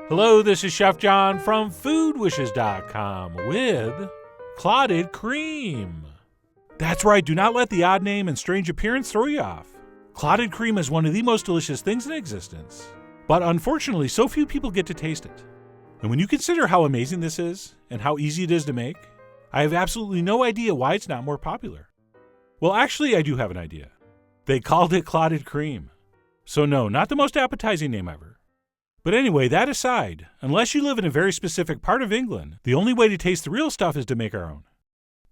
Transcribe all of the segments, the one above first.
Hello, this is Chef John from foodwishes.com with Clotted Cream. That's right, do not let the odd name and strange appearance throw you off. Clotted cream is one of the most delicious things in existence, but unfortunately, so few people get to taste it. And when you consider how amazing this is and how easy it is to make, I have absolutely no idea why it's not more popular. Well, actually, I do have an idea. They called it Clotted Cream. So no, not the most appetizing name ever. But anyway, that aside, unless you live in a very specific part of England, the only way to taste the real stuff is to make our own.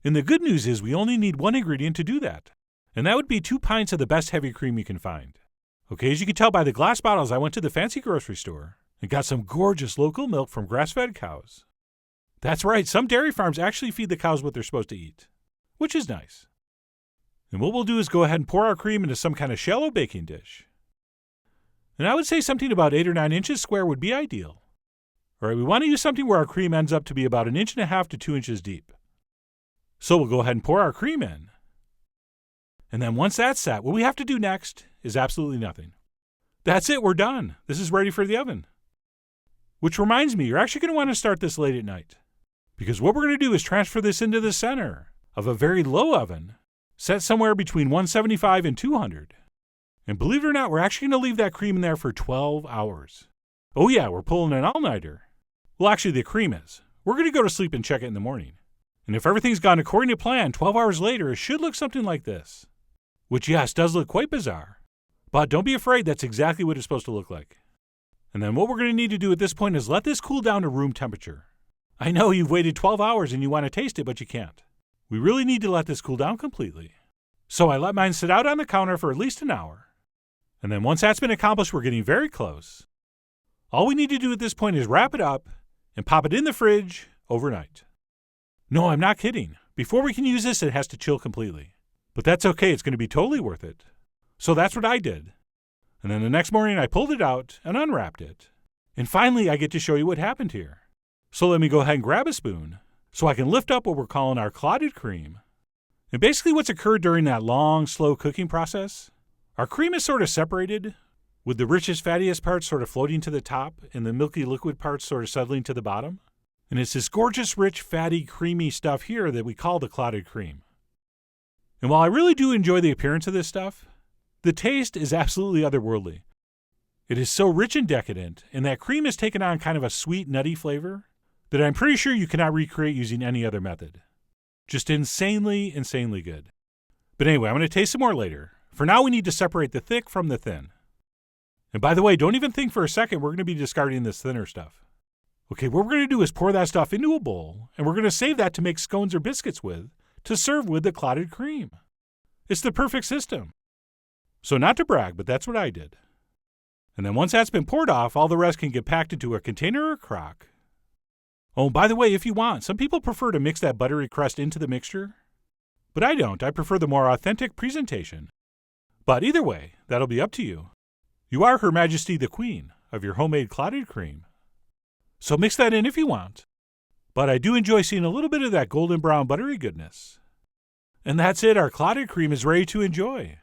And the good news is we only need one ingredient to do that, and that would be 2 pints of the best heavy cream you can find. Okay, as you can tell by the glass bottles, I went to the fancy grocery store and got some gorgeous local milk from grass-fed cows. That's right, some dairy farms actually feed the cows what they're supposed to eat, which is nice. And what we'll do is go ahead and pour our cream into some kind of shallow baking dish. And I would say something about 8 or 9 inches square would be ideal. All right, we want to use something where our cream ends up to be about 1.5 inches to 2 inches deep. So we'll go ahead and pour our cream in. And then once that's set, what we have to do next is absolutely nothing. That's it, we're done. This is ready for the oven. Which reminds me, you're actually going to want to start this late at night, because what we're going to do is transfer this into the center of a very low oven, set somewhere between 175 and 200. And believe it or not, we're actually going to leave that cream in there for 12 hours. Oh yeah, we're pulling an all-nighter. Well, actually, the cream is. We're going to go to sleep and check it in the morning. And if everything's gone according to plan, 12 hours later, it should look something like this. Which, yes, does look quite bizarre. But don't be afraid, that's exactly what it's supposed to look like. And then what we're going to need to do at this point is let this cool down to room temperature. I know you've waited 12 hours and you want to taste it, but you can't. We really need to let this cool down completely. So I let mine sit out on the counter for at least an hour. And then once that's been accomplished, we're getting very close. All we need to do at this point is wrap it up and pop it in the fridge overnight. No, I'm not kidding. Before we can use this, it has to chill completely. But that's okay, it's going to be totally worth it. So that's what I did. And then the next morning, I pulled it out and unwrapped it. And finally, I get to show you what happened here. So let me go ahead and grab a spoon so I can lift up what we're calling our clotted cream. And basically what's occurred during that long, slow cooking process, our cream is sort of separated, with the richest, fattiest parts sort of floating to the top and the milky liquid parts sort of settling to the bottom. And it's this gorgeous, rich, fatty, creamy stuff here that we call the clotted cream. And while I really do enjoy the appearance of this stuff, the taste is absolutely otherworldly. It is so rich and decadent, and that cream has taken on kind of a sweet, nutty flavor that I'm pretty sure you cannot recreate using any other method. Just insanely, insanely good. But anyway, I'm going to taste some more later. For now, we need to separate the thick from the thin. And by the way, don't even think for a second we're going to be discarding this thinner stuff. Okay, what we're going to do is pour that stuff into a bowl, and we're going to save that to make scones or biscuits with, to serve with the clotted cream. It's the perfect system. So not to brag, but that's what I did. And then once that's been poured off, all the rest can get packed into a container or crock. Oh, by the way, if you want, some people prefer to mix that buttery crust into the mixture. But I don't. I prefer the more authentic presentation. But either way, that'll be up to you. You are Her Majesty the Queen of your homemade clotted cream. So mix that in if you want. But I do enjoy seeing a little bit of that golden brown buttery goodness. And that's it, our clotted cream is ready to enjoy.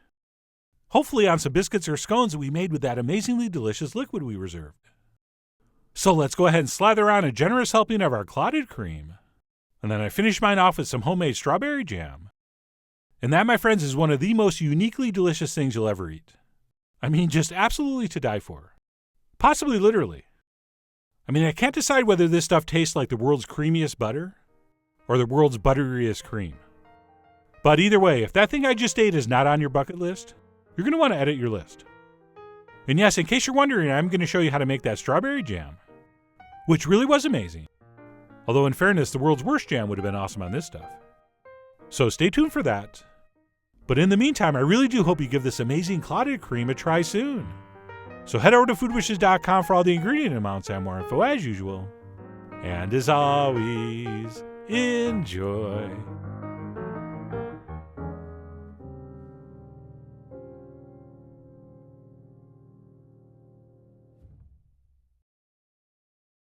Hopefully on some biscuits or scones that we made with that amazingly delicious liquid we reserved. So let's go ahead and slather on a generous helping of our clotted cream. And then I finish mine off with some homemade strawberry jam. And that, my friends, is one of the most uniquely delicious things you'll ever eat. I mean, just absolutely to die for. Possibly literally. I mean, I can't decide whether this stuff tastes like the world's creamiest butter or the world's butteriest cream. But either way, if that thing I just ate is not on your bucket list, you're going to want to edit your list. And yes, in case you're wondering, I'm going to show you how to make that strawberry jam, which really was amazing. Although in fairness, the world's worst jam would have been awesome on this stuff. So stay tuned for that. But in the meantime, I really do hope you give this amazing clotted cream a try soon. So head over to foodwishes.com for all the ingredient amounts and more info as usual. And as always, enjoy.